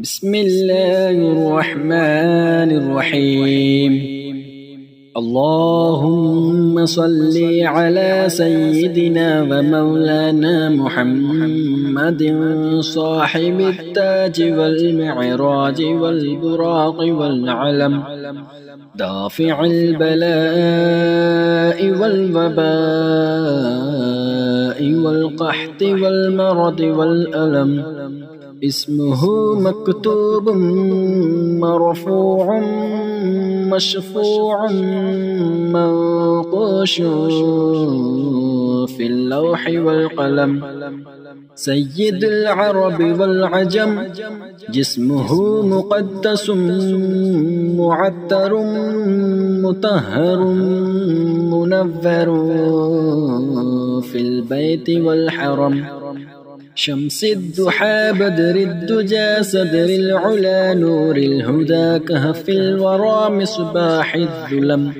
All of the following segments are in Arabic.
بسم الله الرحمن الرحيم. اللهم صل على سيدنا ومولانا محمد صاحب التاج والمعراج والبراق والعلم، دافع البلاء والوباء والقحط والمرض والألم. اسمه مكتوب مرفوع مشفوع منقوش في اللوح والقلم. سيد العرب والعجم، جسمه مقدس معتر مطهر منور في البيت والحرم. شمس الضحى بدر الدجى صدر العلا نور الهدى كهف الورى مصباح الظلم.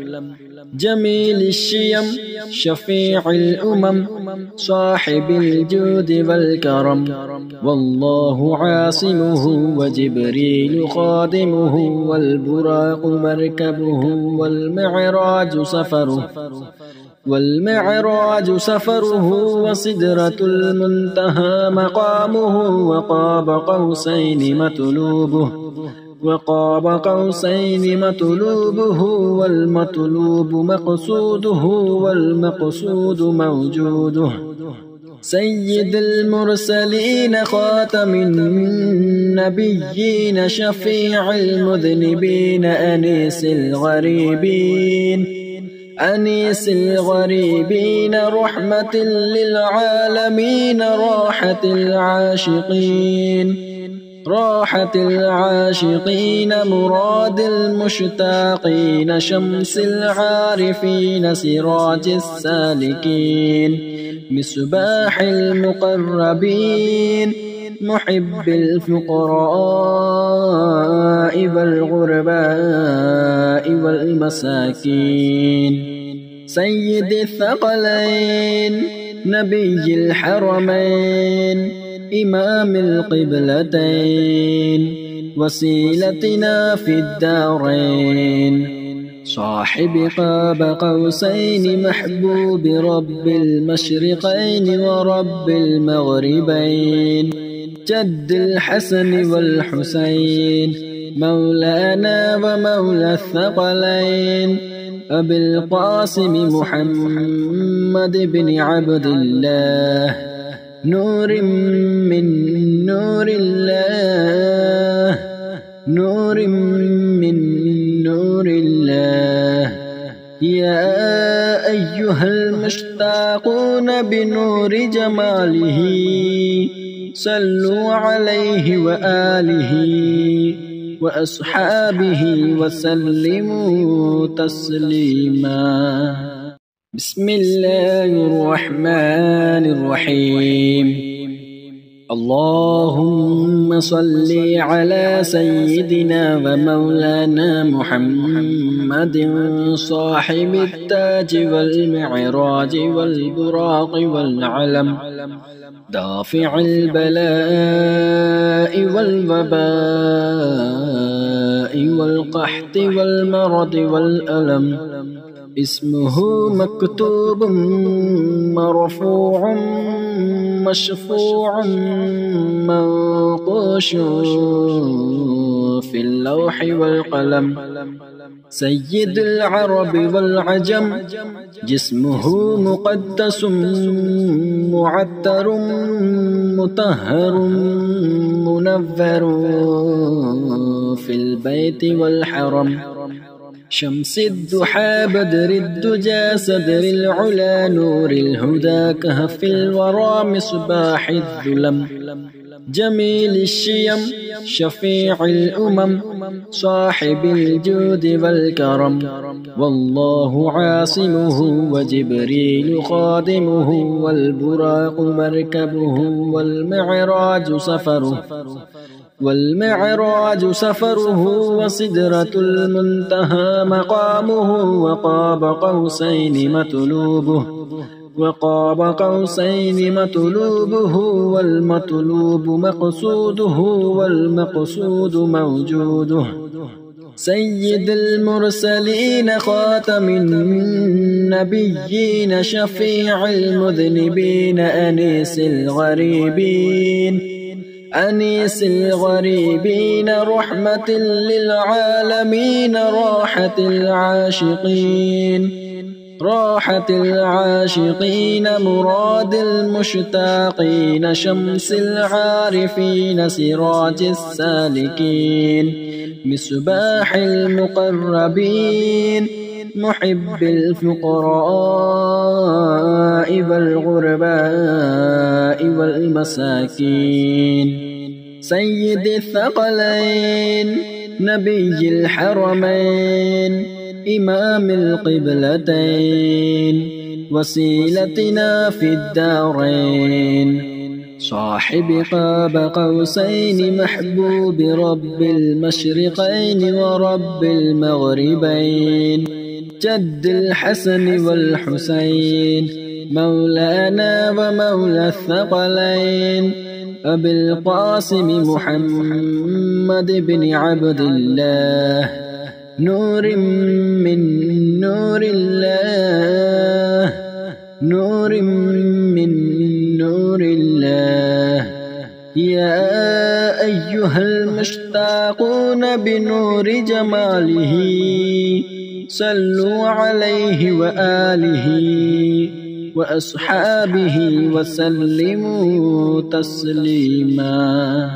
جميل الشيم شفيع الأمم صاحب الجود والكرم. والله عاصمه وجبريل خادمه والبراق مركبه والمعراج سفره وسدرة المنتهى مقامه. وقاب قوسين مطلوبه والمطلوب مقصوده والمقصود موجوده. سيد المرسلين خاتم النبيين شفيع المذنبين أنيس الغريبين رحمة للعالمين راحة العاشقين مراد المشتاقين شمس العارفين سراج السالكين مصباح المقربين محب الفقراء والغرباء والمساكين. سيد الثقلين نبي الحرمين إمام القبلتين وسيلتنا في الدارين. صاحب قاب قوسين محبوب رب المشرقين ورب المغربين. جد الحسن والحسين مولانا ومولى الثقلين. أبي القاسم محمد بن عبد الله نور من نور الله يا أيها المشتاقون بنور جماله صلوا عليه وآله وأصحابه وسلموا تسليما. بسم الله الرحمن الرحيم. اللهم صل على سيدنا ومولانا محمد صاحب التاج والمعراج والبراق والعلم، دافع البلاء والوباء والقحط والمرض والألم. اسمه مكتوب مرفوع مشفوع منقوش في اللوح والقلم. سيد العرب والعجم، جسمه مقدس معتر مطهر منور في البيت والحرم. شمس الضحى بدر الدجى صدر العلا نور الهدى كهف الورى مصباح الظلم. جميل الشيم شفيع الأمم صاحب الجود والكرم. والله عاصمه وجبريل خادمه والبراق مركبه والمعراج سفره وسدرة المنتهى مقامه. وقاب قوسين وقاب قوسين مطلوبه والمطلوب مقصوده والمقصود موجوده. سيد المرسلين خاتم النبيين شفيع المذنبين أنيس الغريبين رحمة للعالمين راحة العاشقين مراد المشتاقين شمس العارفين سراج السالكين مصباح المقربين محب الفقراء والغرباء والمساكين. سيد الثقلين نبي الحرمين إمام القبلتين وسيلتنا في الدارين صاحب قاب قوسين محبوب رب المشرقين ورب المغربين جد الحسن والحسين مولانا ومولى الثقلين أبي القاسم محمد بن عبد الله نور من نور الله نور من نور الله. يا أيها المشتاقون بنور جماله صلوا عليه وآله وأصحابه وسلموا تسليما.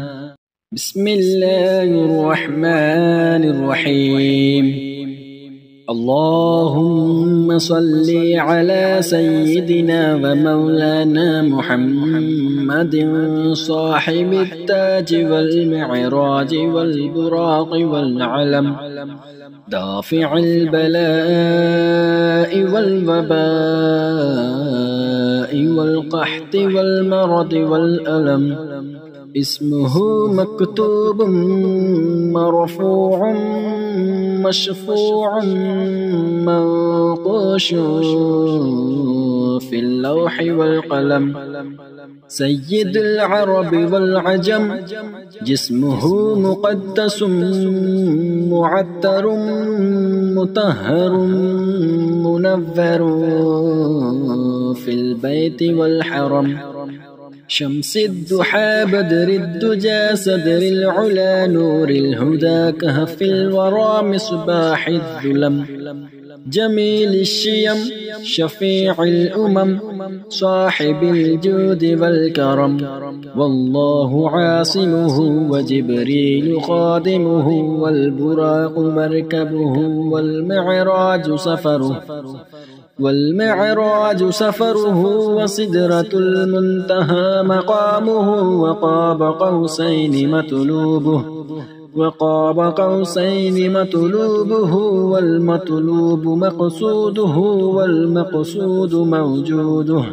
بسم الله الرحمن الرحيم. اللهم صل على سيدنا ومولانا محمد صاحب التاج والمعراج والبراق والعلم دافع البلاء والوباء والقحط والمرض والألم اسمه مكتوب مرفوع مشفوع منقوش في اللوح والقلم. سيد العرب والعجم جسمه مقدس معتر مطهر منذر في البيت والحرم. شمس الضحى بدر الدجى صدر العلا نور الهدى كهف الورى مصباح الظلم جميل الشيم شفيع الأمم صاحب الجود والكرم. والله عاصمه وجبريل خادمه والبراق مركبه والمعراج سفره وسدرة المنتهى مقامه وقاب قوسين مطلوبه والمطلوب مقصوده والمقصود موجوده.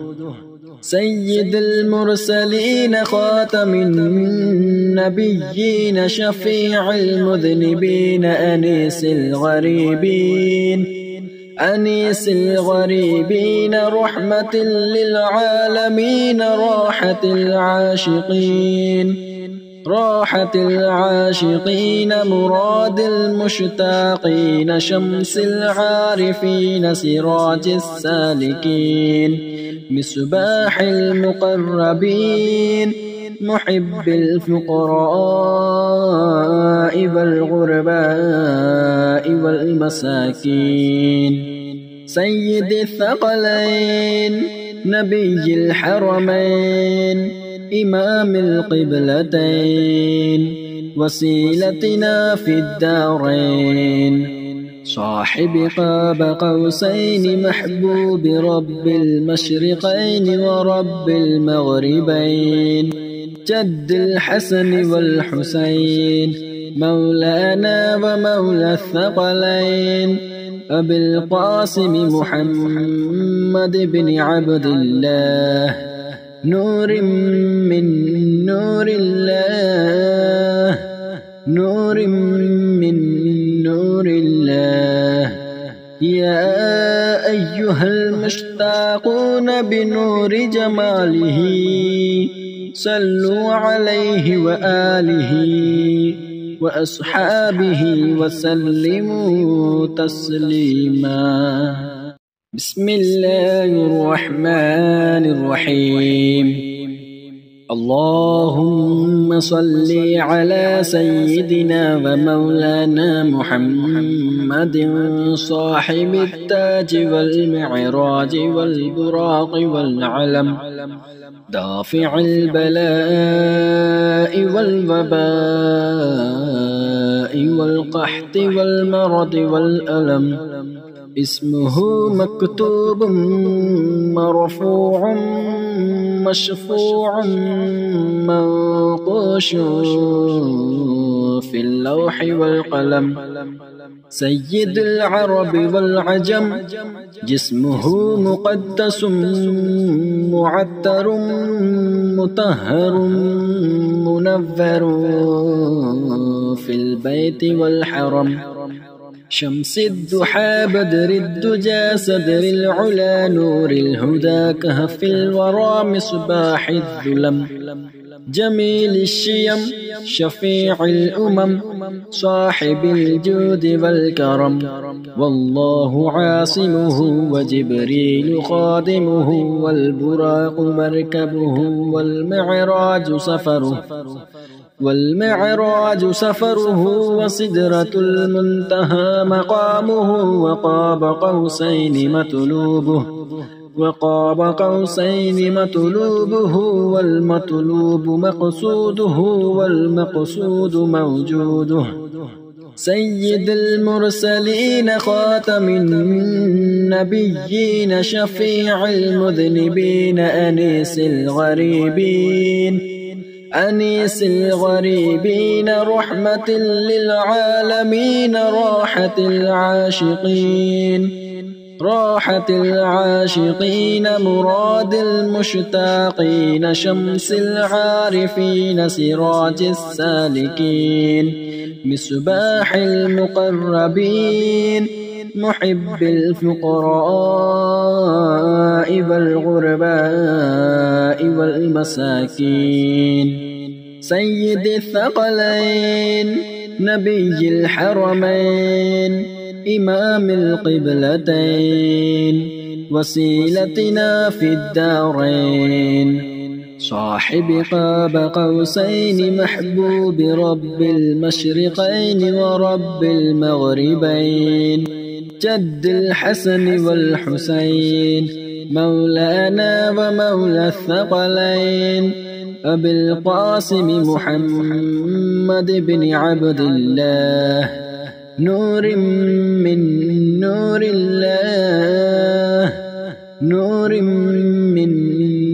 سيد المرسلين خاتم النبيين شفيع المذنبين أنيس الغريبين رحمة للعالمين راحة العاشقين مراد المشتاقين شمس العارفين سراج السالكين مصباح المقربين محب الفقراء والغرباء والمساكين. سيد الثقلين نبي الحرمين إمام القبلتين وسيلتنا في الدارين صاحب قاب قوسين محبوب رب المشرقين ورب المغربين جد الحسن والحسين مولانا ومولى الثقلين أبي القاسم محمد بن عبد الله نور من نور الله نور من نور الله. يا أيها المشتاقون بنور جماله صلوا عليه وآله وأصحابه وسلموا تسليما. بسم الله الرحمن الرحيم. اللهم صل على سيدنا ومولانا محمد صاحب التاج والمعراج والبراق والعلم دافع البلاء والوباء والقحط والمرض والألم، اسمه مكتوب مرفوع مشفوع منقوش في اللوح والقلم، سيد العرب والعجم، جسمه مقدس معتر مطهر منور في البيت والحرم، شمس الضحى بدر الدجى صدر العلا نور الهدى كهف الورى مصباح الظلم، جميل الشيم شفيع الأمم صاحب الجود والكرم، والله عاصمه وجبريل خادمه والبراق مركبه والمعراج سفره وسدرة المنتهى مقامه، وقاب قوسين مطلوبه والمطلوب مقصوده والمقصود موجوده، سيد المرسلين خاتم النبيين شفيع المذنبين أنيس الغريبين رحمة للعالمين راحة العاشقين مراد المشتاقين شمس العارفين سراج السالكين مصباح المقربين محب الفقراء والغرباء والمساكين، سيد الثقلين نبي الحرمين إمام القبلتين وسيلتنا في الدارين، صاحب قاب قوسين محبوب رب المشرقين ورب المغربين، جد الحسن والحسين مولانا ومولى الثقلين، أبي القاسم محمد بن عبد الله نور من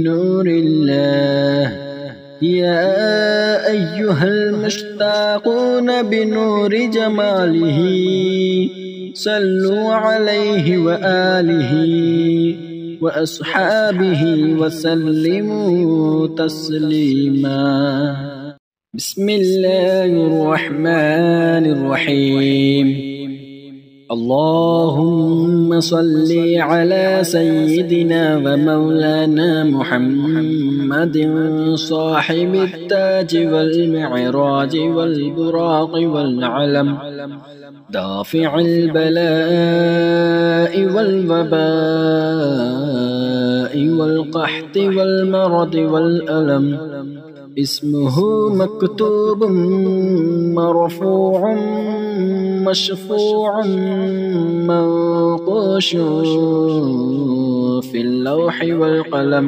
نور الله يا أيها المشتاقون بنور جماله صلوا عليه وآله وأصحابه وسلموا تسليما. بسم الله الرحمن الرحيم. اللهم صل على سيدنا ومولانا محمد صاحب التاج والمعراج والبراق والعلم دافع البلاء والوباء والقحط والمرض والألم، اسمه مكتوب مرفوع مشفوع منقوش في اللوح والقلم،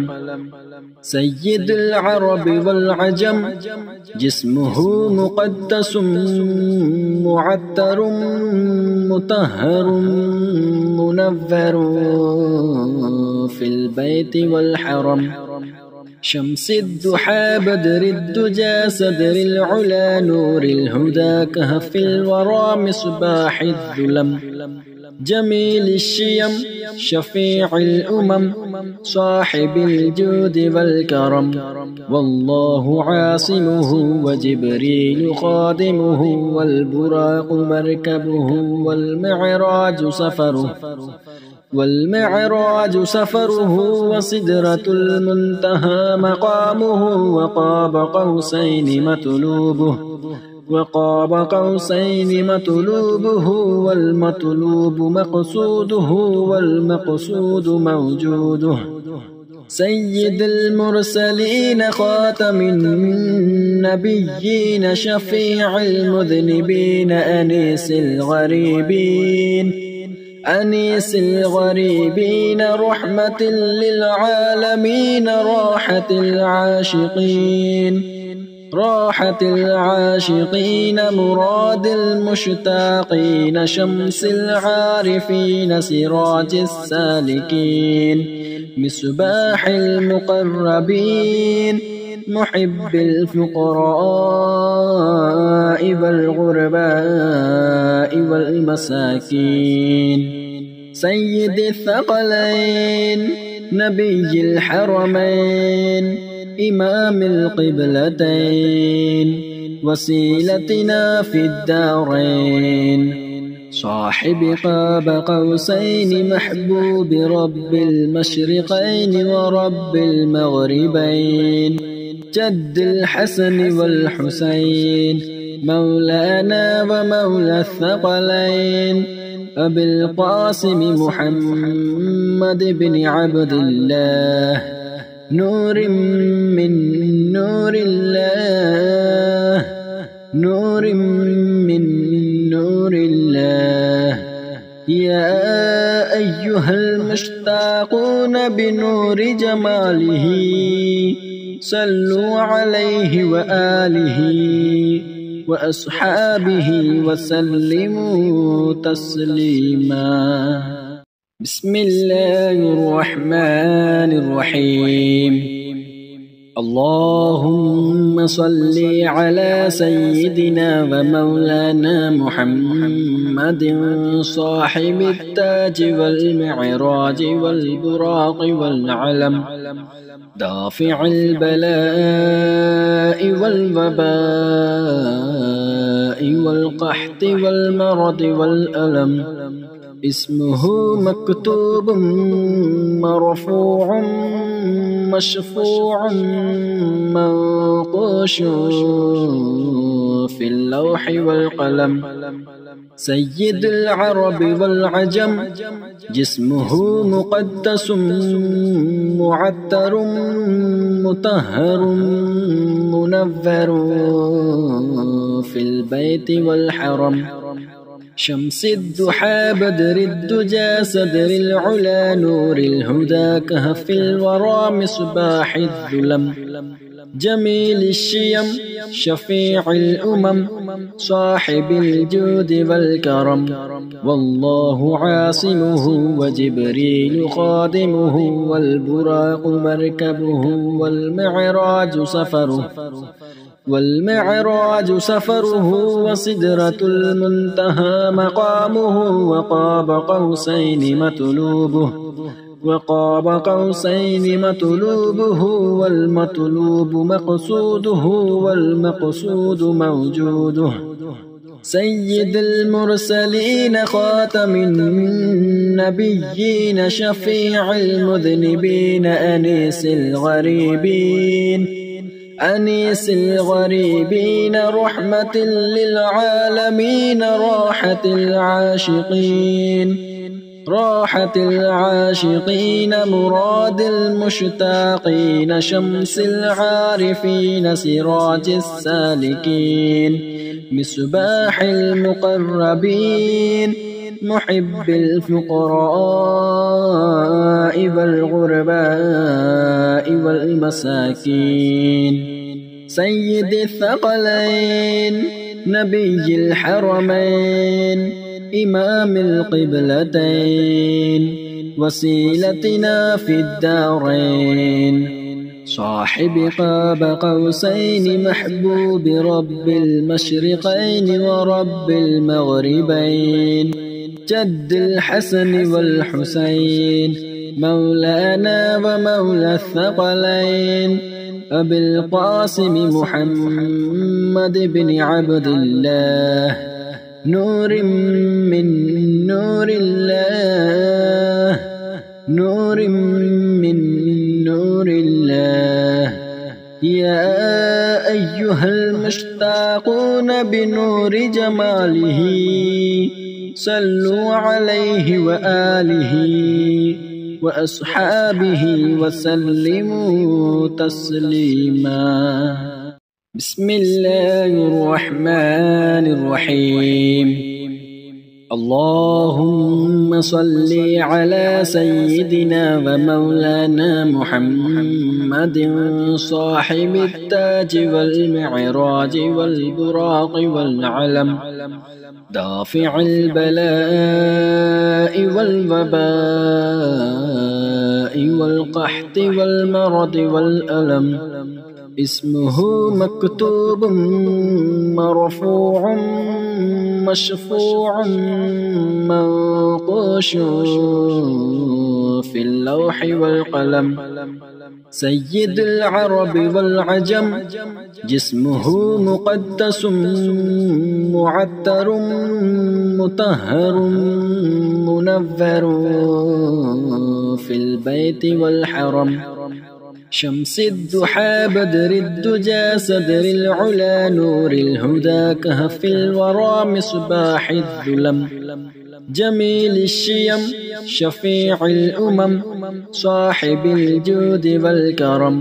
سيد العرب والعجم، جسمه مقدس معتر مطهر منور في البيت والحرم، شمس الضحى بدر الدجى صدر العلا نور الهدى كهف الورى مصباح الظلم، جميل الشيم شفيع الأمم صاحب الجود والكرم، والله عاصمه وجبريل خادمه والبراق مركبه والمعراج سفره والمعراج سفره وسدرة المنتهى مقامه وقاب قوسين مطلوبه والمطلوب مقصوده والمقصود موجوده. سيد المرسلين خاتم النبيين شفيع المذنبين أنيس الغريبين رحمة للعالمين راحة العاشقين مراد المشتاقين شمس العارفين سراج السالكين مصباح المقربين محب الفقراء والغرباء والمساكين. سيد الثقلين نبي الحرمين إمام القبلتين وسيلتنا في الدارين صاحب قاب قوسين محبوب رب المشرقين ورب المغربين جد الحسن والحسين مولانا ومولى الثقلين أبي القاسم محمد بن عبد الله نور من نور الله يا أيها المشتاقون بنور جماله صلوا عليه وآله وأصحابه وسلموا تسليما. بسم الله الرحمن الرحيم. اللهم صل على سيدنا ومولانا محمد صاحب التاج والمعراج والبراق والعلم دافع البلاء والوباء والقحط والمرض والألم اسمه مكتوب مرفوع مشفوع منقوش في اللوح والقلم سيد العرب والعجم جسمه مقدس معطر مطهر منور في البيت والحرم شمس الضحى بدر الدجى صدر العلا نور الهدى كهف الورى مصباح الظلم جميل الشيم شفيع الأمم صاحب الجود والكرم والله عاصمه وجبريل خادمه والبراق مركبه والمعراج سفره وسدرة المنتهى مقامه وقاب قوسين مطلوبه والمطلوب مقصوده والمقصود موجوده. سيد المرسلين خاتم النبيين شفيع المذنبين أنيس الغريبين رحمة للعالمين راحة العاشقين مراد المشتاقين شمس العارفين سراج السالكين مصباح المقربين محب الفقراء والغرباء والمساكين. سيد الثقلين نبي الحرمين إمام القبلتين وسيلتنا في الدارين صاحب قاب قوسين محبوب رب المشرقين ورب المغربين جد الحسن والحسين مولانا ومولى الثقلين أبي القاسم محمد بن عبد الله نور من نور الله نور من نور الله. يا أيها المشتاقون بنور جماله صلوا عليه وآله وأصحابه وسلموا تسليما. بسم الله الرحمن الرحيم. اللهم صل على سيدنا ومولانا محمد صاحب التاج والمعراج والبراق والعلم دافع البلاء والوباء والقحط والمرض والألم. اسمه مكتوب مرفوع مشفوع منقوش في اللوح والقلم. سيد العرب والعجم جسمه مقدس معتر مطهر منور في البيت والحرم. شمس الضحى بدر الدجى صدر العلا نور الهدى كهف الورى مصباح الظلم. جميل الشيم شفيع الأمم صاحب الجود والكرم.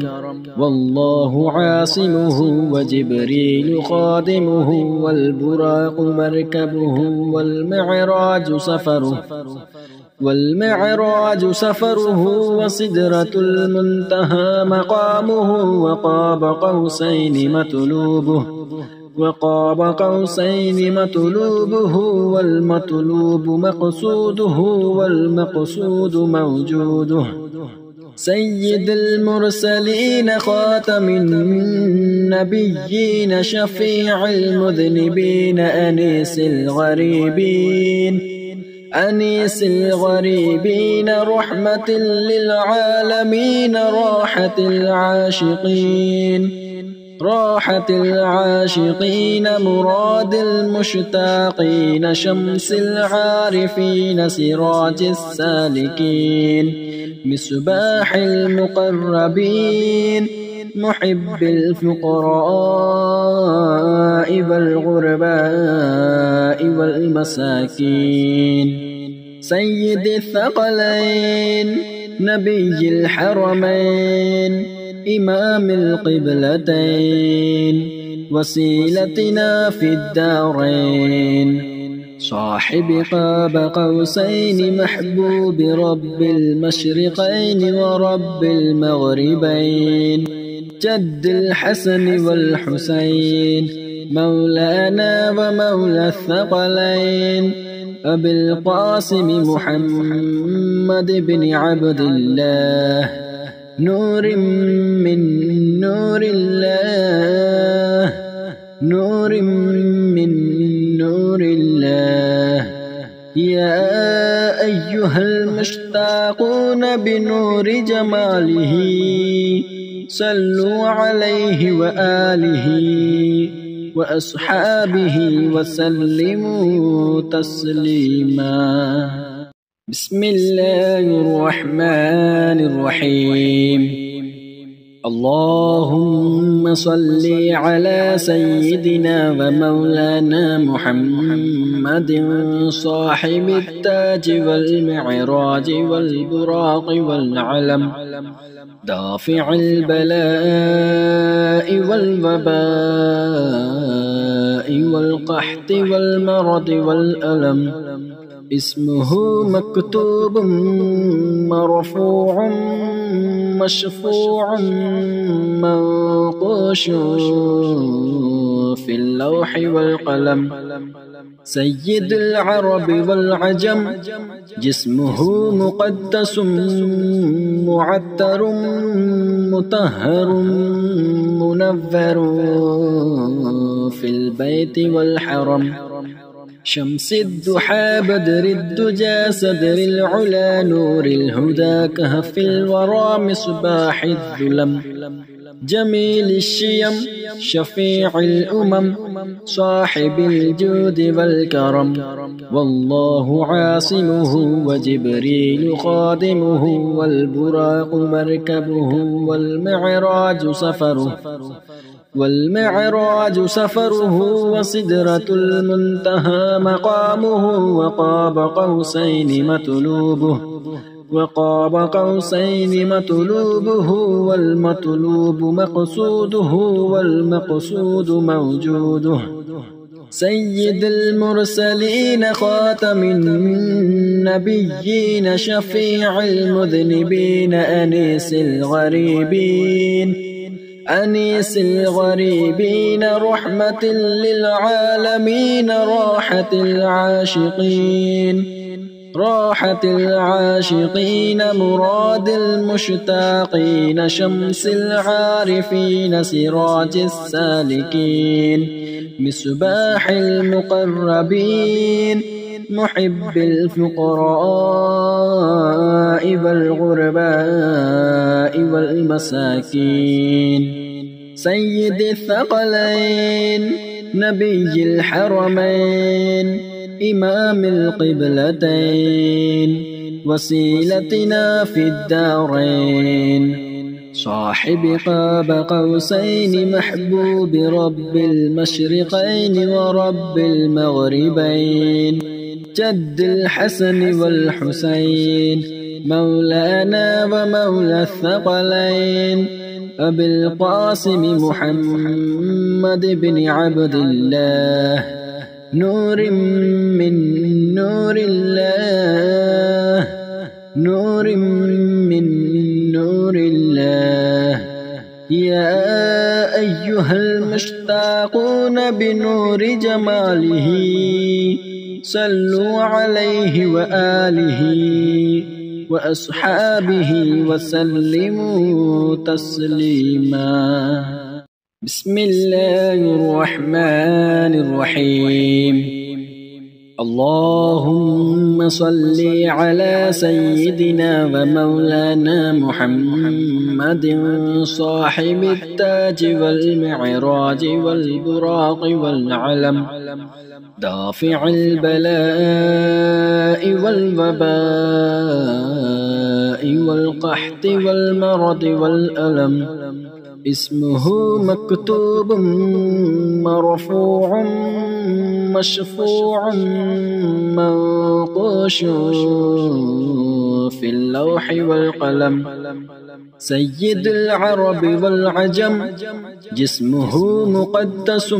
والله عاصمه وجبريل خادمه والبراق مركبه والمعراج سفره وسدرة المنتهى مقامه. وقاب قوسين مطلوبه والمطلوب مقصوده والمقصود موجوده. سيد المرسلين خاتم النبيين شفيع المذنبين أنيس الغريبين رحمة للعالمين راحة العاشقين مراد المشتاقين شمس العارفين سراج السالكين مصباح المقربين محب الفقراء والغرباء والمساكين. سيد الثقلين نبي الحرمين إمام القبلتين وسيلتنا في الدارين صاحب قاب قوسين محبوب رب المشرقين ورب المغربين. جد الحسن والحسين مولانا ومولى الثقلين أبي القاسم محمد بن عبد الله. نور من نور الله نور من نور الله. يا أيها المشتاقون بنور جماله صلوا عليه وآله وأصحابه وسلموا تسليما. بسم الله الرحمن الرحيم. اللهم صل على سيدنا ومولانا محمد صاحب التاج والمعراج والبراق والعلم دافع البلاء والوباء والقحط والمرض والألم. اسمه مكتوب مرفوع مشفوع منقوش في اللوح والقلم. سيد العرب والعجم جسمه مقدس معتر مطهر منور في البيت والحرم. شمس الضحى بدر الدجى صدر العلا نور الهدى كهف الورى مصباح الظلم. جميل الشيم شفيع الأمم صاحب الجود والكرم والله عاصمه وجبريل خادمه والبراق مركبه والمعراج سفره وسدرة المنتهى مقامه وقاب قوسين مطلوبه والمطلوب مقصوده والمقصود موجوده سيد المرسلين خاتم النبيين شفيع المذنبين أنيس الغريبين رحمة للعالمين راحة العاشقين مراد المشتاقين شمس العارفين سراج السالكين مصباح المقربين محب الفقراء والغرباء والمساكين سيد الثقلين نبي الحرمين إمام القبلتين وسيلتنا في الدارين صاحب قاب قوسين محبوب رب المشرقين ورب المغربين جد الحسن والحسين مولانا ومولى الثقلين أبي القاسم محمد بن عبد الله نور من نور الله يا أيها المشتاقون بنور جماله صلوا عليه وآله وأصحابه وسلموا تسليما بسم الله الرحمن الرحيم اللهم صل على سيدنا ومولانا محمد صاحب التاج والمعراج والبراق والعلم دافع البلاء والوباء والقحط والمرض والألم اسمه مكتوب مرفوع مشفوع منقوش في اللوح والقلم سيد العرب والعجم جسمه مقدس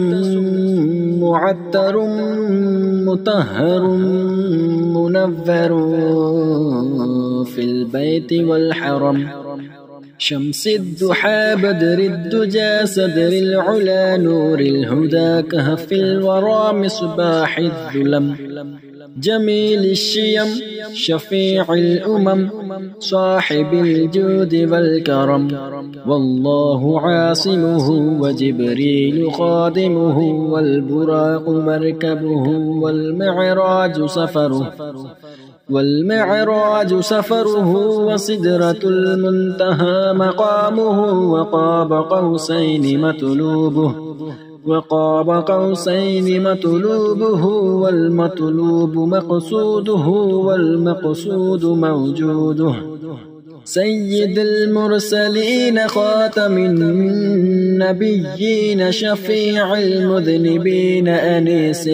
معتر مطهر منور في البيت والحرم شمس الضحى بدر الدجى صدر العلا نور الهدى كهف الورى مصباح الظلم جميل الشيم شفيع الأمم صاحب الجود والكرم والله عاصمه وجبريل خادمه والبراق مركبه والمعراج سفره وسدرة المنتهى مقامه وقاب قوسين مطلوبه والمطلوب مقصوده والمقصود موجوده سيد المرسلين خاتم النبيين شفيع المذنبين أنيس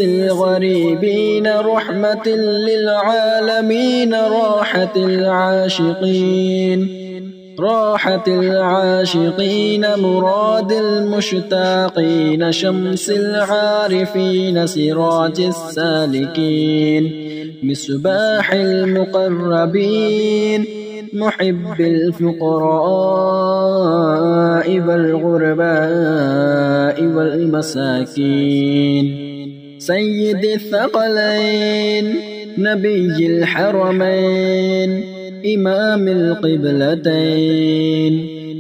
الغريبين رحمة للعالمين راحة العاشقين مراد المشتاقين شمس العارفين سراج السالكين مصباح المقربين محب الفقراء والغرباء والمساكين سيد الثقلين نبي الحرمين إمام القبلتين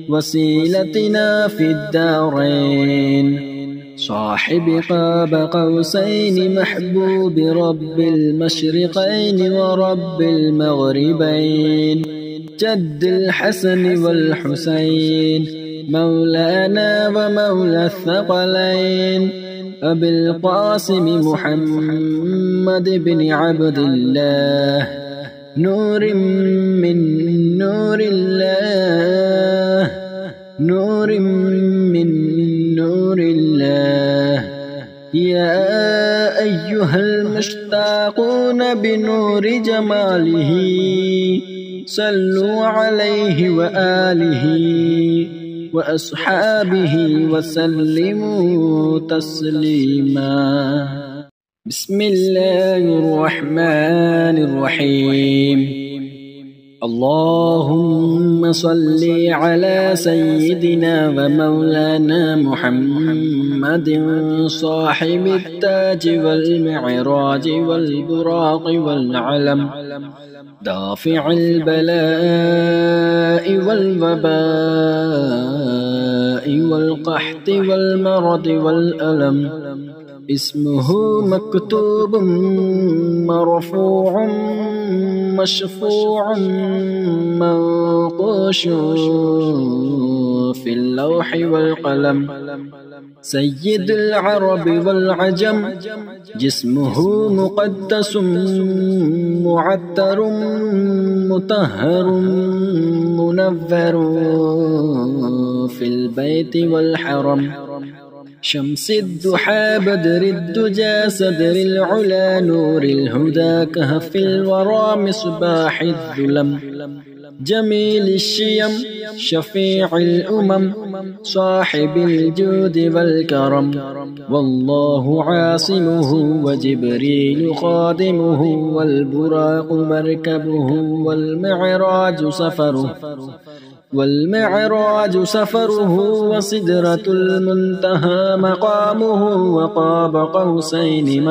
وسيلتنا في الدارين صاحب قاب قوسين محبوب رب المشرقين ورب المغربين جد الحسن والحسين مولانا ومولى الثقلين أبي القاسم محمد بن عبد الله نور من نور الله نور من نور الله يا أيها المشتاقون بنور جماله صلوا عليه وآله وأصحابه وسلموا تسليما. بسم الله الرحمن الرحيم. اللهم صل على سيدنا ومولانا محمد صاحب التاج والمعراج والبراق والعلم دافع البلاء والوباء والقحط والمرض والألم اسمه مكتوب مرفوع مشفوع منقوش في اللوح والقلم سيد العرب والعجم جسمه مقدس معتر مطهر منور في البيت والحرم شمس الضحى بدر الدجى صدر العلا نور الهدى كهف الورى مصباح الظلم جميل الشيم شفيع الأمم صاحب الجود والكرم والله عاصمه وجبريل خادمه والبراق مركبه والمعراج سفره وسدرة المنتهى مقامه وقاب قوسين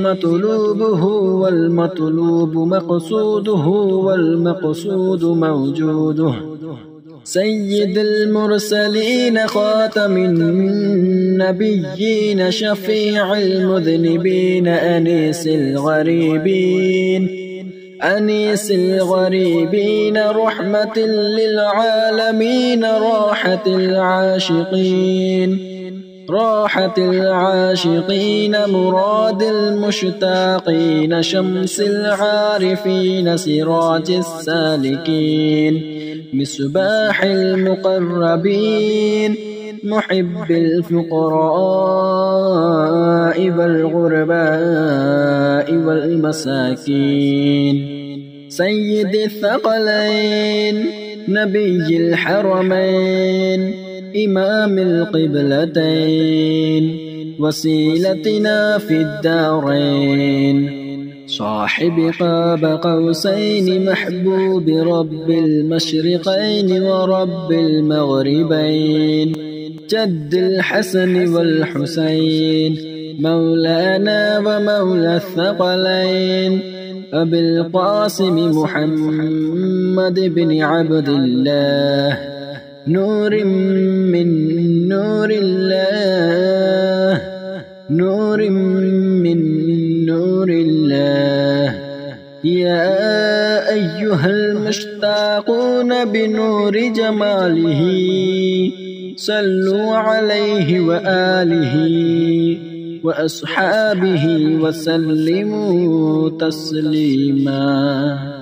مطلوبه والمطلوب مقصوده والمقصود موجوده سيد المرسلين خاتم النبيين شفيع المذنبين أنيس الغريبين رحمة للعالمين راحة العاشقين مراد المشتاقين شمس العارفين سراج السالكين مصباح المقربين محب الفقراء والغرباء والمساكين سيد الثقلين نبي الحرمين إمام القبلتين وسيلتنا في الدارين صاحب قاب قوسين محبوب رب المشرقين ورب المغربين جد الحسن والحسين مولانا ومولى الثقلين أبي القاسم محمد بن عبد الله نور من نور الله نور من نور الله يا أيها المشتاقون بنور جماله صلوا عليه وآله وأصحابه وسلموا تسليما.